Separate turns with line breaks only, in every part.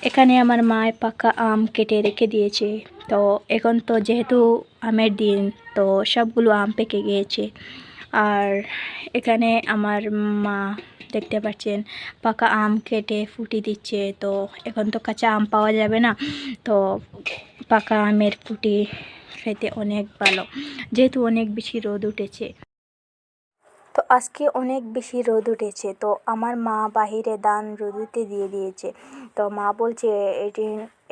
এখানে আমার মায় পাকা আম কেটে রেখে দিয়েছে। তো এখন তো যেহেতু আমের দিন, তো সবগুলো আম পেকে গিয়েছে। আর এখানে আমার মা দেখতে পাচ্ছেন পাকা আম কেটে ফুটি দিচ্ছে। তো এখন তো কাঁচা আম পাওয়া যাবে না, তো পাকা আমের ফুটি খেতে অনেক ভালো, যেহেতু অনেক বেশি রোদ উঠেছে। তো আজকে অনেক বেশি রোদ উঠেছে, তো আমার মা বাহিরে দান রোদুতে দিয়ে দিয়েছে। তো মা বলছে এটি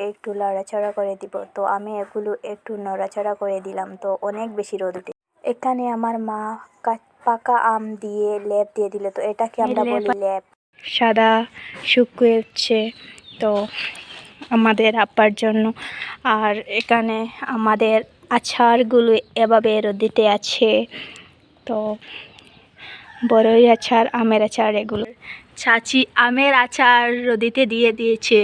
একটু নড়াচড়া করে দিব, তো আমি এগুলো একটু নড়াচড়া করে দিলাম। তো অনেক বেশি রোদ উঠে এখানে আমার মা পাকা আম দিয়ে লেপ দিয়ে দিল। তো এটাকে আমরা বলি লেপ। সাদা শুকিয়েছে তো আমাদের আপার জন্য। আর এখানে আমাদের আচারগুলো এভাবে রোদিতে আছে। তো বড়ই আচার, আমের আচার, এগুলো চাচি আমের আচার রোদিতে দিয়ে দিয়েছে।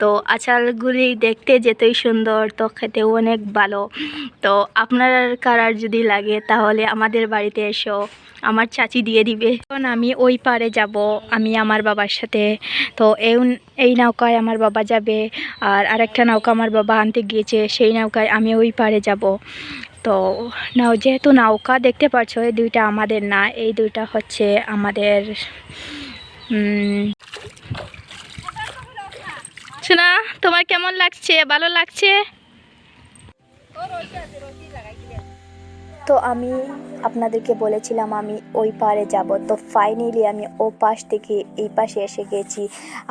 তো আচারগুলি দেখতে যেতই সুন্দর, তো খেতেও অনেক ভালো। তো আপনার কারার যদি লাগে তাহলে আমাদের বাড়িতে এসো, আমার চাচি দিয়ে দিবে। এখন আমি ওই পারে যাব, আমি আমার বাবার সাথে। তো এই নৌকায় আমার বাবা যাবে, আর আরেকটা নৌকা আমার বাবা আনতে গিয়েছে, সেই নৌকায় আমি ওই পারে যাব। তো যেহেতু নৌকা দেখতে পাচ্ছ, এই দুইটা আমাদের না, এই দুইটা হচ্ছে আমাদের। শোনা, তোমার কেমন লাগছে? ভালো লাগছে? তো আমি আপনাদেরকে বলেছিলাম আমি ওই পারে যাব, তো ফাইনালি আমি ও পাশ থেকে এই পাশে এসে গেছি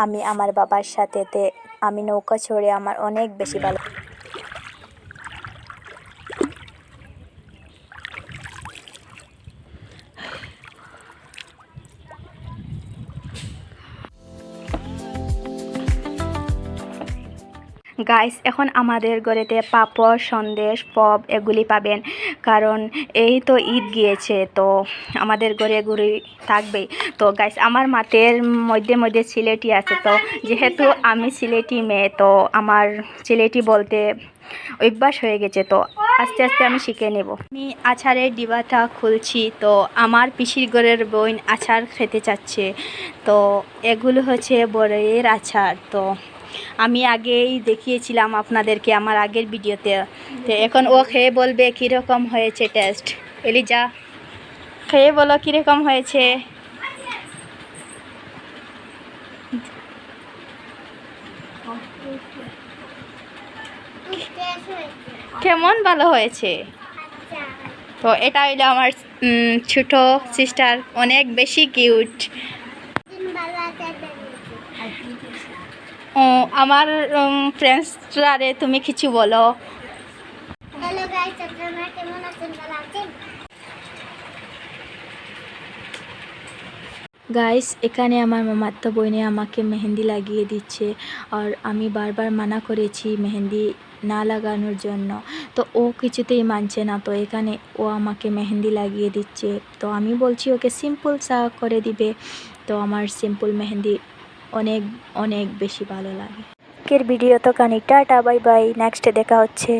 আমি আমার বাবার সাথে। আমি নৌকা চড়ে আমার অনেক বেশি ভালো। গাইস, এখন আমাদের ঘরেতে পাঁপড়, সন্দেশ, পপ এগুলি পাবেন, কারণ এই তো ঈদ গিয়েছে, তো আমাদের ঘরে এগুলি থাকবেই। তো গাইস, আমার মাতের মধ্যে মধ্যে সিলেটি আছে, তো যেহেতু আমি সিলেটি মেয়ে, তো আমার সিলেটি বলতে অভ্যাস হয়ে গেছে, তো আস্তে আস্তে আমি শিখে নেব। আমি আচারের ডিবাটা খুলছি, তো আমার পিসির ঘরের বোন আচার খেতে চাচ্ছে। তো এগুলো হচ্ছে বড়ইয়ের আচার। তো আমি আগেই দেখিয়েছিলাম আপনাদেরকে আমার আগের ভিডিওতে। তো এখন ও খেয়ে বলবে কীরকম হয়েছে টেস্ট। এলিজা, খেয়ে বলো কীরকম হয়েছে। কেমন? ভালো হয়েছে। তো এটা হইলো আমার ছোট সিস্টার, অনেক বেশি কিউট। ও আমার ফ্রেন্ডসরা রে তুমি কিছু বলো। হ্যালো গাইস, আপনারা কেমন আছেন? ভালো আছেন? গাইস, এখানে আমার মামাতো বোনে আমাকে মেহেন্দি লাগিয়ে দিচ্ছে, আর আমি বারবার মানা করেছি মেহেন্দি না লাগানোর জন্য, তো ও কিছুতেই মানছে না। তো এখানে ও আমাকে মেহেন্দি লাগিয়ে দিচ্ছে, তো আমি বলছি ওকে সিম্পল সা করে দিবে। তো আমার সিম্পল মেহেন্দি অনেক অনেক বেশি ভালো লাগে। আজকের ভিডিও তো কানি, টাটা, বাই বাই, নেক্সটে দেখা হচ্ছে।